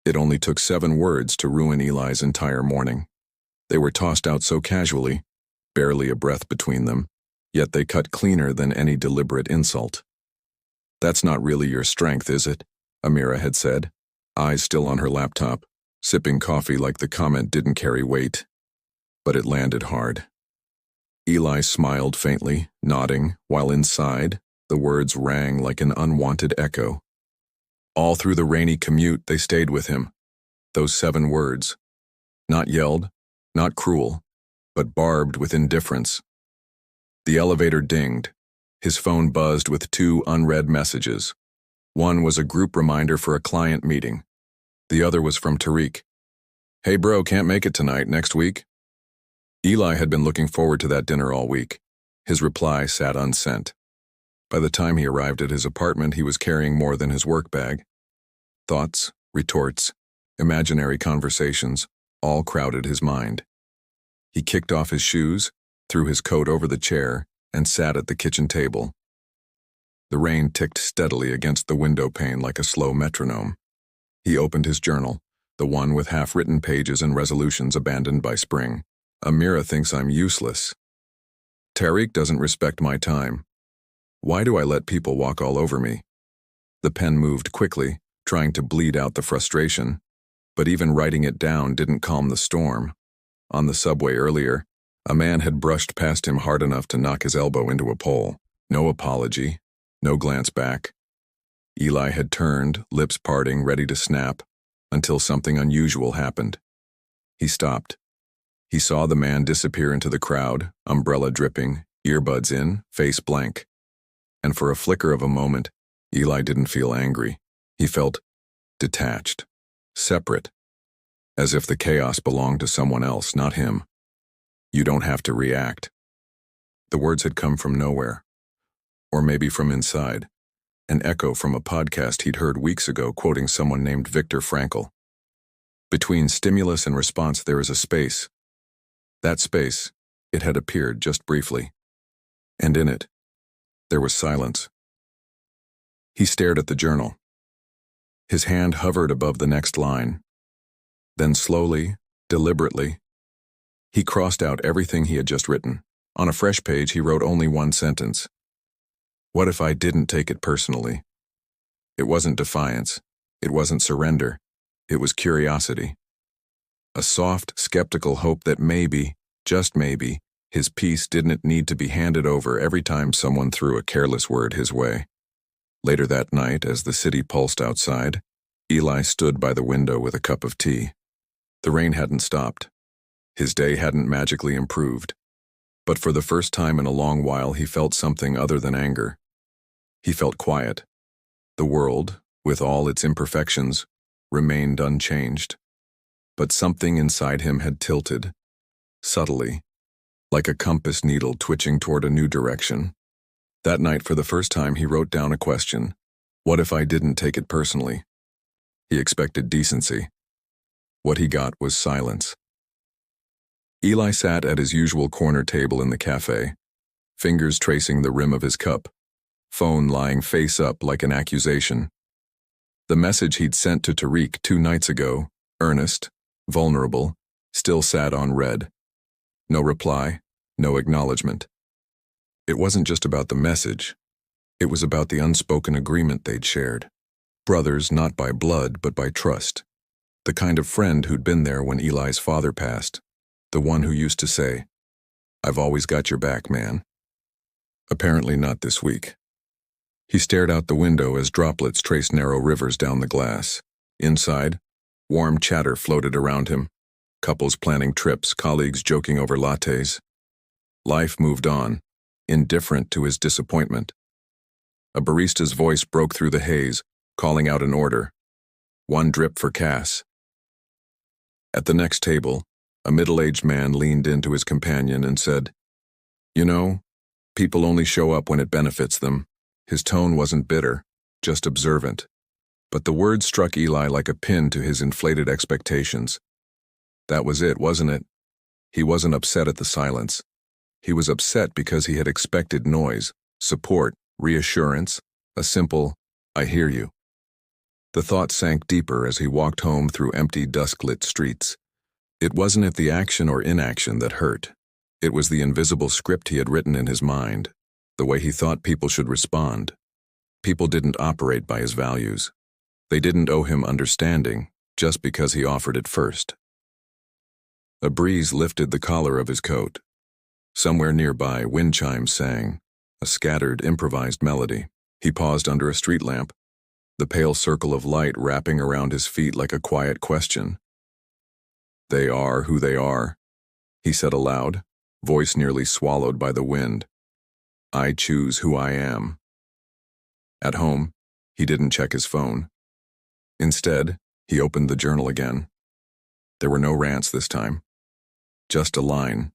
It only took 7 words to ruin Eli's entire morning. They were tossed out so casually, barely a breath between them, yet they cut cleaner than any deliberate insult. "That's not really your strength, is it?" Amira had said, eyes still on her laptop, sipping coffee like the comment didn't carry weight. But it landed hard. Eli smiled faintly, nodding, while inside, the words rang like an unwanted echo. All through the rainy commute, they stayed with him. Those 7 words. Not yelled, not cruel, but barbed with indifference. The elevator dinged. His phone buzzed with 2 unread messages. One was a group reminder for a client meeting. The other was from Tariq. "Hey bro, can't make it tonight, next week?" Eli had been looking forward to that dinner all week. His reply sat unsent. By the time he arrived at his apartment, he was carrying more than his work bag. Thoughts, retorts, imaginary conversations, all crowded his mind. He kicked off his shoes, threw his coat over the chair, and sat at the kitchen table. The rain ticked steadily against the window pane like a slow metronome. He opened his journal, the one with half-written pages and resolutions abandoned by spring. "Amira thinks I'm useless. Tariq doesn't respect my time. Why do I let people walk all over me?" The pen moved quickly, trying to bleed out the frustration, but even writing it down didn't calm the storm. On the subway earlier, a man had brushed past him hard enough to knock his elbow into a pole. No apology, no glance back. Eli had turned, lips parting, ready to snap, until something unusual happened. He stopped. He saw the man disappear into the crowd, umbrella dripping, earbuds in, face blank. And for a flicker of a moment, Eli didn't feel angry. He felt detached, separate, as if the chaos belonged to someone else, not him. "You don't have to react." The words had come from nowhere, or maybe from inside, an echo from a podcast he'd heard weeks ago quoting someone named Viktor Frankl. Between stimulus and response there is a space. That space, it had appeared just briefly. And in it, there was silence. He stared at the journal. His hand hovered above the next line. Then slowly, deliberately, he crossed out everything he had just written. On a fresh page, he wrote only one sentence. "What if I didn't take it personally?" It wasn't defiance. It wasn't surrender. It was curiosity. A soft, skeptical hope that maybe, just maybe, his peace didn't need to be handed over every time someone threw a careless word his way. Later that night, as the city pulsed outside, Eli stood by the window with a cup of tea. The rain hadn't stopped. His day hadn't magically improved. But for the first time in a long while, he felt something other than anger. He felt quiet. The world, with all its imperfections, remained unchanged. But something inside him had tilted, subtly, like a compass needle twitching toward a new direction. That night, for the first time, he wrote down a question. What if I didn't take it personally? He expected decency. What he got was silence. Eli sat at his usual corner table in the cafe, fingers tracing the rim of his cup, phone lying face up like an accusation. The message he'd sent to Tariq 2 nights ago, earnest, vulnerable, still sat unread. No reply, no acknowledgement. It wasn't just about the message. It was about the unspoken agreement they'd shared. Brothers not by blood but by trust. The kind of friend who'd been there when Eli's father passed. The one who used to say, "I've always got your back, man." Apparently not this week. He stared out the window as droplets traced narrow rivers down the glass. Inside, warm chatter floated around him. Couples planning trips, colleagues joking over lattes. Life moved on, indifferent to his disappointment. A barista's voice broke through the haze, calling out an order. 1 drip for Cass. At the next table, a middle-aged man leaned into his companion and said, "You know, people only show up when it benefits them." His tone wasn't bitter, just observant. But the words struck Eli like a pin to his inflated expectations. That was it, wasn't it? He wasn't upset at the silence. He was upset because he had expected noise, support, reassurance, a simple, "I hear you." The thought sank deeper as he walked home through empty, dusk-lit streets. It wasn't the action or inaction that hurt. It was the invisible script he had written in his mind, the way he thought people should respond. People didn't operate by his values. They didn't owe him understanding just because he offered it first. A breeze lifted the collar of his coat. Somewhere nearby, wind chimes sang, a scattered, improvised melody. He paused under a street lamp, the pale circle of light wrapping around his feet like a quiet question. "They are who they are," he said aloud, voice nearly swallowed by the wind. "I choose who I am." At home, he didn't check his phone. Instead, he opened the journal again. There were no rants this time. Just a line.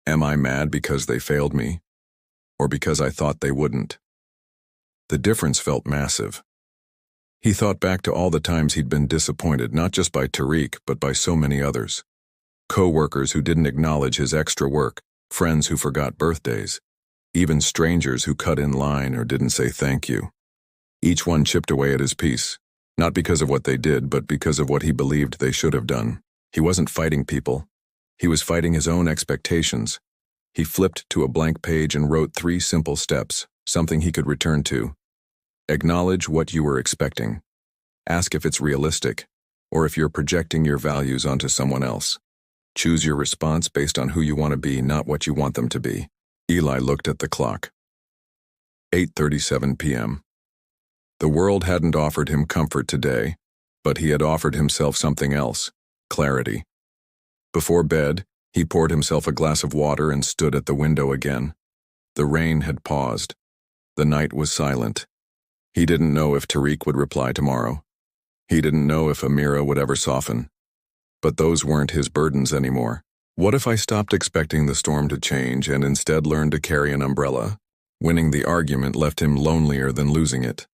"Am I mad because they failed me, or because I thought they wouldn't?" The difference felt massive. He thought back to all the times he'd been disappointed, not just by Tariq, but by so many others. Co-workers who didn't acknowledge his extra work, friends who forgot birthdays, even strangers who cut in line or didn't say thank you. Each one chipped away at his peace, not because of what they did, but because of what he believed they should have done. He wasn't fighting people. He was fighting his own expectations. He flipped to a blank page and wrote 3 simple steps, something he could return to. Acknowledge what you were expecting. Ask if it's realistic, or if you're projecting your values onto someone else. Choose your response based on who you want to be, not what you want them to be. Eli looked at the clock. 8:37 p.m. The world hadn't offered him comfort today, but he had offered himself something else, clarity. Before bed, he poured himself a glass of water and stood at the window again. The rain had paused. The night was silent. He didn't know if Tariq would reply tomorrow. He didn't know if Amira would ever soften. But those weren't his burdens anymore. What if I stopped expecting the storm to change and instead learned to carry an umbrella? Winning the argument left him lonelier than losing it.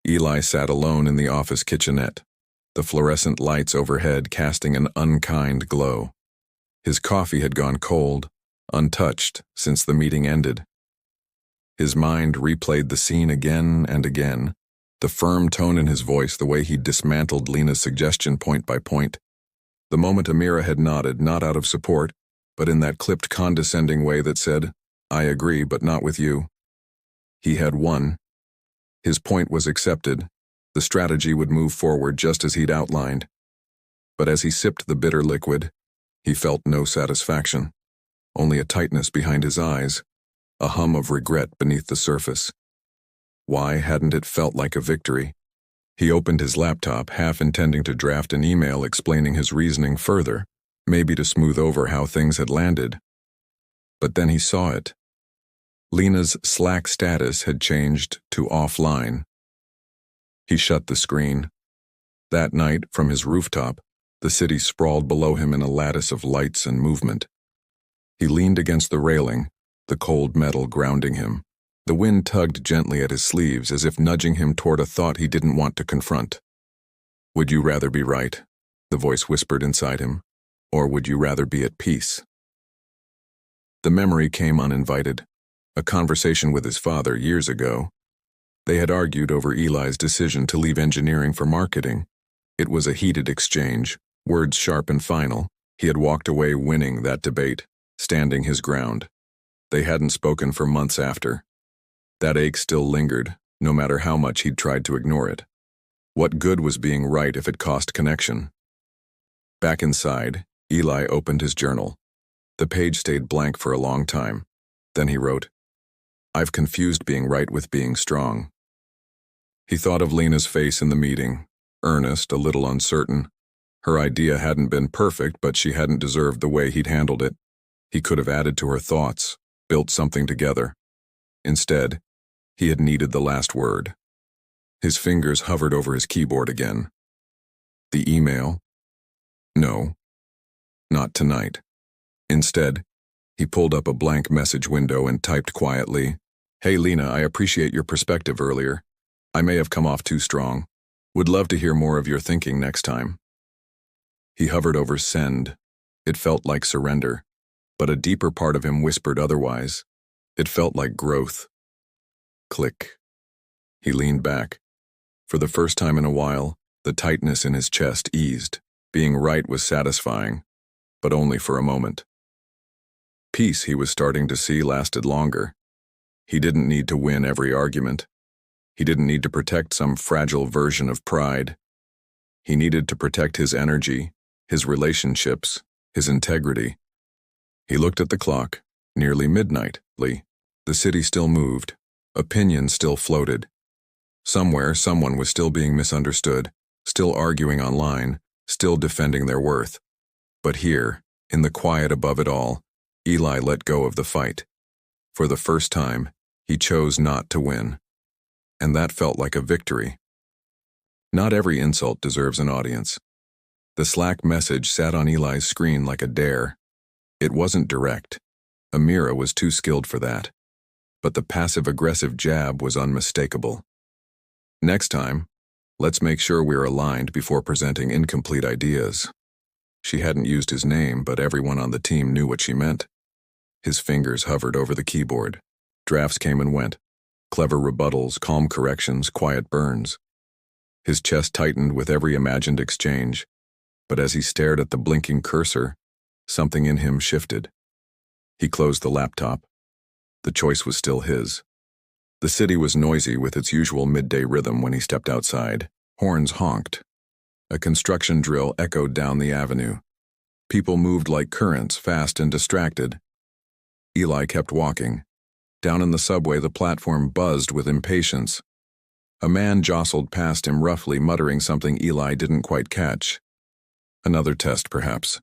Eli sat alone in the office kitchenette, the fluorescent lights overhead casting an unkind glow. His coffee had gone cold, untouched since the meeting ended. His mind replayed the scene again and again, the firm tone in his voice, the way he'd dismantled Lena's suggestion point by point. The moment Amira had nodded, not out of support, but in that clipped, condescending way that said, "I agree, but not with you." He had won. His point was accepted. The strategy would move forward just as he'd outlined. But as he sipped the bitter liquid, he felt no satisfaction, only a tightness behind his eyes, a hum of regret beneath the surface. Why hadn't it felt like a victory? He opened his laptop, half intending to draft an email explaining his reasoning further, maybe to smooth over how things had landed. But then he saw it. Lena's Slack status had changed to offline. He shut the screen. That night, from his rooftop, the city sprawled below him in a lattice of lights and movement. He leaned against the railing, the cold metal grounding him. The wind tugged gently at his sleeves as if nudging him toward a thought he didn't want to confront. "Would you rather be right?" the voice whispered inside him. "Or would you rather be at peace?" The memory came uninvited. A conversation with his father years ago. They had argued over Eli's decision to leave engineering for marketing. It was a heated exchange, words sharp and final. He had walked away winning that debate, standing his ground. They hadn't spoken for months after. That ache still lingered, no matter how much he'd tried to ignore it. What good was being right if it cost connection? Back inside, Eli opened his journal. The page stayed blank for a long time. Then he wrote, "I've confused being right with being strong." He thought of Lena's face in the meeting, earnest, a little uncertain. Her idea hadn't been perfect, but she hadn't deserved the way he'd handled it. He could have added to her thoughts, built something together. Instead, he had needed the last word. His fingers hovered over his keyboard again. The email? No, not tonight. Instead, he pulled up a blank message window and typed quietly, "Hey Lena, I appreciate your perspective earlier. I may have come off too strong. Would love to hear more of your thinking next time." He hovered over send. It felt like surrender, but a deeper part of him whispered otherwise. It felt like growth. Click. He leaned back. For the first time in a while, the tightness in his chest eased. Being right was satisfying, but only for a moment. Peace, he was starting to see, lasted longer. He didn't need to win every argument. He didn't need to protect some fragile version of pride. He needed to protect his energy, his relationships, his integrity. He looked at the clock, nearly midnight. The city still moved. Opinions still floated. Somewhere, someone was still being misunderstood, still arguing online, still defending their worth. But here, in the quiet above it all, Eli let go of the fight. For the first time, he chose not to win. And that felt like a victory. Not every insult deserves an audience. The Slack message sat on Eli's screen like a dare. It wasn't direct. Amira was too skilled for that. But the passive-aggressive jab was unmistakable. Next time, let's make sure we're aligned before presenting incomplete ideas. She hadn't used his name, but everyone on the team knew what she meant. His fingers hovered over the keyboard. Drafts came and went. Clever rebuttals, calm corrections, quiet burns. His chest tightened with every imagined exchange. But as he stared at the blinking cursor, something in him shifted. He closed the laptop. The choice was still his. The city was noisy with its usual midday rhythm when he stepped outside. Horns honked. A construction drill echoed down the avenue. People moved like currents, fast and distracted. Eli kept walking. Down in the subway, the platform buzzed with impatience. A man jostled past him roughly, muttering something Eli didn't quite catch. Another test, perhaps.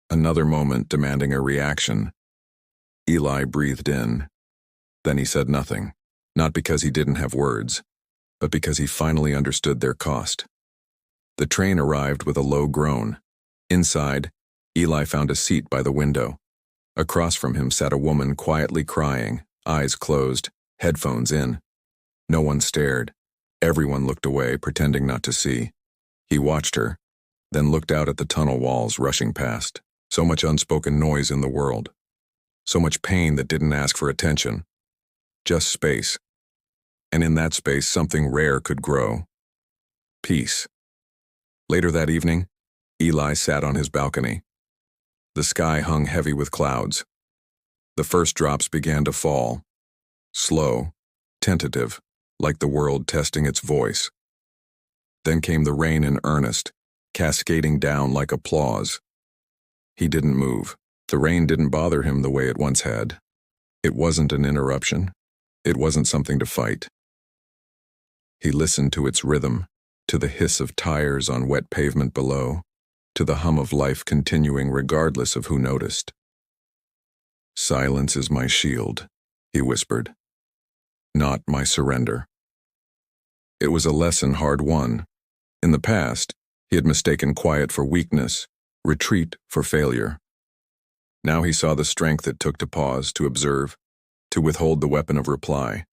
Another moment demanding a reaction. Eli breathed in. Then he said nothing, not because he didn't have words, but because he finally understood their cost. The train arrived with a low groan. Inside, Eli found a seat by the window. Across from him sat a woman quietly crying, eyes closed, headphones in. No one stared. Everyone looked away, pretending not to see. He watched her, then looked out at the tunnel walls rushing past. So much unspoken noise in the world. So much pain that didn't ask for attention. Just space. And in that space, something rare could grow. Peace. Later that evening, Eli sat on his balcony. The sky hung heavy with clouds. The first drops began to fall. Slow, tentative, like the world testing its voice. Then came the rain in earnest, cascading down like applause. He didn't move. The rain didn't bother him the way it once had. It wasn't an interruption. It wasn't something to fight. He listened to its rhythm, to the hiss of tires on wet pavement below, to the hum of life continuing regardless of who noticed. "Silence is my shield," he whispered. "Not my surrender." It was a lesson hard won. In the past, he had mistaken quiet for weakness, retreat for failure. Now he saw the strength it took to pause, to observe, to withhold the weapon of reply.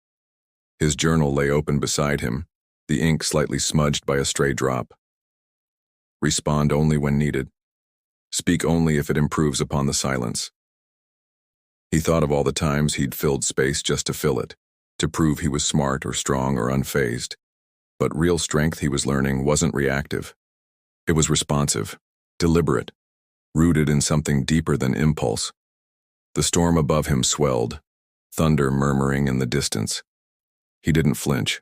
His journal lay open beside him, the ink slightly smudged by a stray drop. Respond only when needed. Speak only if it improves upon the silence. He thought of all the times he'd filled space just to fill it, to prove he was smart or strong or unfazed. But real strength, he was learning, wasn't reactive. It was responsive, deliberate, rooted in something deeper than impulse. The storm above him swelled, thunder murmuring in the distance. He didn't flinch.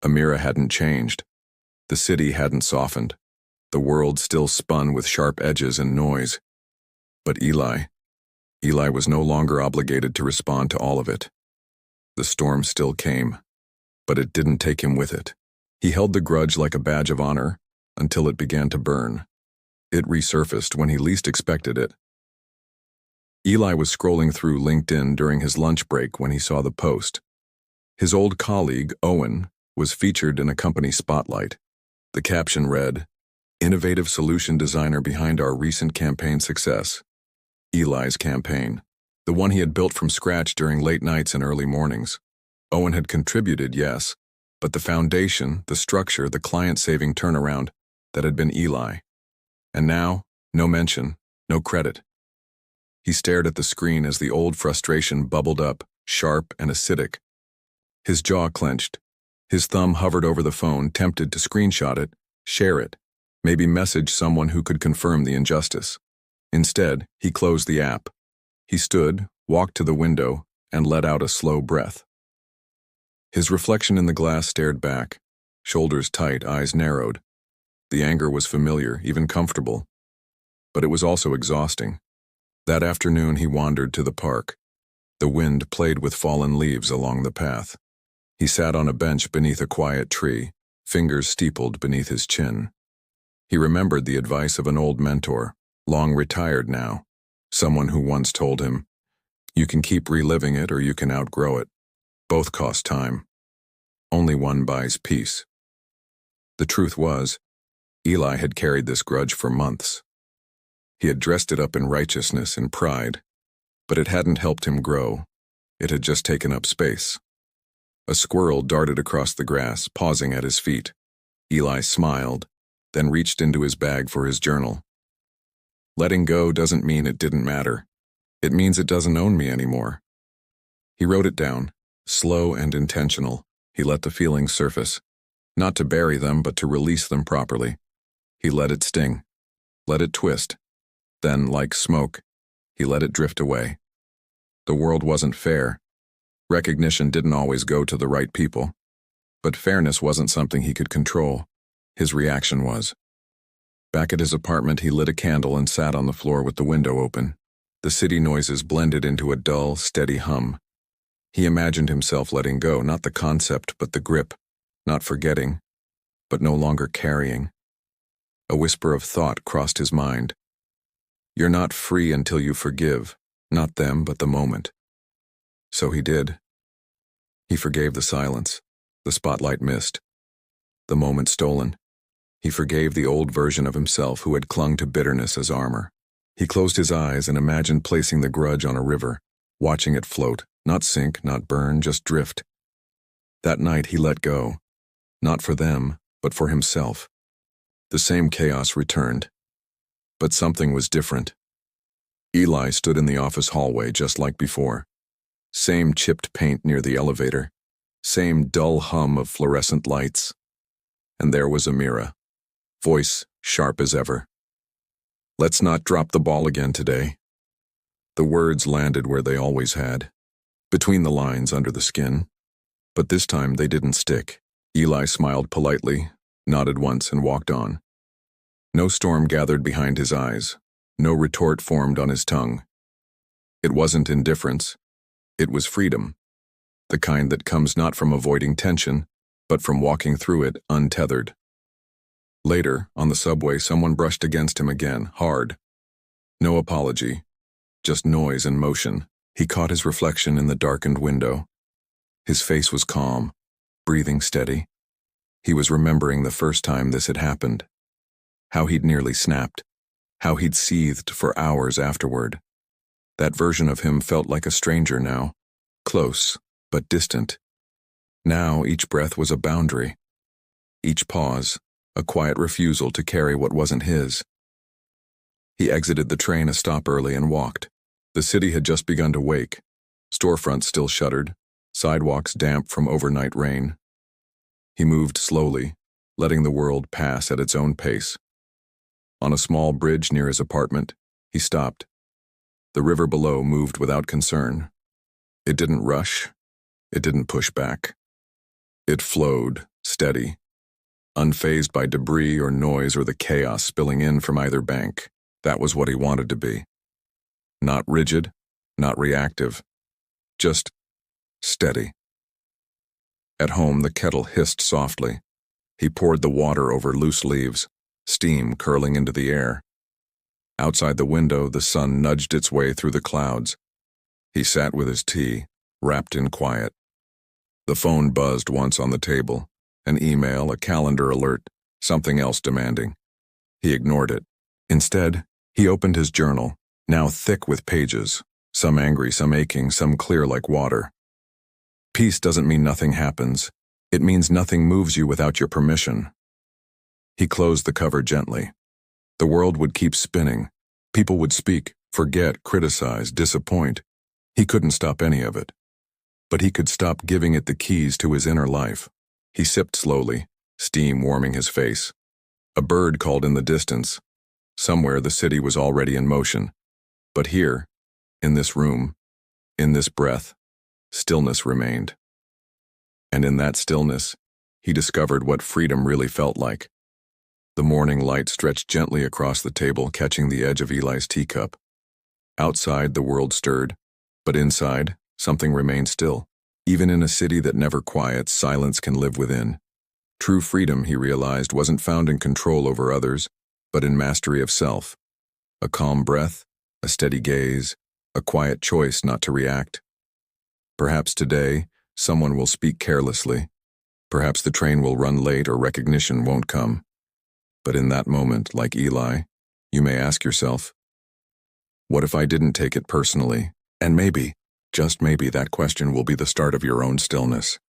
Amira hadn't changed. The city hadn't softened. The world still spun with sharp edges and noise. But Eli was no longer obligated to respond to all of it. The storm still came, but it didn't take him with it. He held the grudge like a badge of honor until it began to burn. It resurfaced when he least expected it. Eli was scrolling through LinkedIn during his lunch break when he saw the post. His old colleague, Owen, was featured in a company spotlight. The caption read, "Innovative solution designer behind our recent campaign success." Eli's campaign, the one he had built from scratch during late nights and early mornings. Owen had contributed, yes, but the foundation, the structure, the client-saving turnaround, that had been Eli. And now, no mention, no credit. He stared at the screen as the old frustration bubbled up, sharp and acidic. His jaw clenched, His thumb hovered over the phone, tempted to screenshot it, share it, maybe message someone who could confirm the injustice. Instead, he closed the app. He stood, walked to the window, and let out a slow breath. His reflection in the glass stared back, shoulders tight, eyes narrowed. The anger was familiar, even comfortable. But it was also exhausting. That afternoon he wandered to the park. The wind played with fallen leaves along the path. He sat on a bench beneath a quiet tree, fingers steepled beneath his chin. He remembered the advice of an old mentor, long retired now, someone who once told him, "You can keep reliving it or you can outgrow it. Both cost time. Only one buys peace." The truth was, Eli had carried this grudge for months. He had dressed it up in righteousness and pride, but it hadn't helped him grow. It had just taken up space. A squirrel darted across the grass, pausing at his feet. Eli smiled, then reached into his bag for his journal. Letting go doesn't mean it didn't matter. It means it doesn't own me anymore. He wrote it down, slow and intentional. He let the feelings surface, not to bury them, but to release them properly. He let it sting, let it twist. Then, like smoke, he let it drift away. The world wasn't fair. Recognition didn't always go to the right people. But fairness wasn't something he could control. His reaction was. Back at his apartment, he lit a candle and sat on the floor with the window open. The city noises blended into a dull, steady hum. He imagined himself letting go, not the concept, but the grip, not forgetting, but no longer carrying. A whisper of thought crossed his mind. You're not free until you forgive, not them, but the moment. So he did. He forgave the silence, the spotlight missed, the moment stolen. He forgave the old version of himself who had clung to bitterness as armor. He closed his eyes and imagined placing the grudge on a river, watching it float, not sink, not burn, just drift. That night he let go, not for them, but for himself. The same chaos returned, but something was different. Eli stood in the office hallway just like before. Same chipped paint near the elevator, same dull hum of fluorescent lights. And there was Amira, voice sharp as ever. Let's not drop the ball again today. The words landed where they always had, between the lines under the skin. But this time they didn't stick. Eli smiled politely, nodded once, and walked on. No storm gathered behind his eyes, no retort formed on his tongue. It wasn't indifference. It was freedom, the kind that comes not from avoiding tension, but from walking through it untethered. Later, on the subway, someone brushed against him again, hard. No apology, just noise and motion. He caught his reflection in the darkened window. His face was calm, breathing steady. He was remembering the first time this had happened. How he'd nearly snapped. How he'd seethed for hours afterward. That version of him felt like a stranger now, close, but distant. Now each breath was a boundary. Each pause, a quiet refusal to carry what wasn't his. He exited the train a stop early and walked. The city had just begun to wake. Storefronts still shuttered, sidewalks damp from overnight rain. He moved slowly, letting the world pass at its own pace. On a small bridge near his apartment, he stopped. The river below moved without concern. It didn't rush. It didn't push back. It flowed, steady, unfazed by debris or noise or the chaos spilling in from either bank. That was what he wanted to be. Not rigid, not reactive, just steady. At home, the kettle hissed softly. He poured the water over loose leaves, steam curling into the air. Outside the window, the sun nudged its way through the clouds. He sat with his tea, wrapped in quiet. The phone buzzed once on the table, an email, a calendar alert, something else demanding. He ignored it. Instead, he opened his journal, now thick with pages, some angry, some aching, some clear like water. Peace doesn't mean nothing happens. It means nothing moves you without your permission. He closed the cover gently. The world would keep spinning. People would speak, forget, criticize, disappoint. He couldn't stop any of it. But he could stop giving it the keys to his inner life. He sipped slowly, steam warming his face. A bird called in the distance. Somewhere the city was already in motion. But here, in this room, in this breath, stillness remained. And in that stillness, he discovered what freedom really felt like. The morning light stretched gently across the table, catching the edge of Eli's teacup. Outside, the world stirred, but inside, something remained still. Even in a city that never quiets, silence can live within. True freedom, he realized, wasn't found in control over others, but in mastery of self. A calm breath, a steady gaze, a quiet choice not to react. Perhaps today, someone will speak carelessly. Perhaps the train will run late or recognition won't come. But in that moment, like Eli, you may ask yourself, what if I didn't take it personally? And maybe, just maybe, that question will be the start of your own stillness.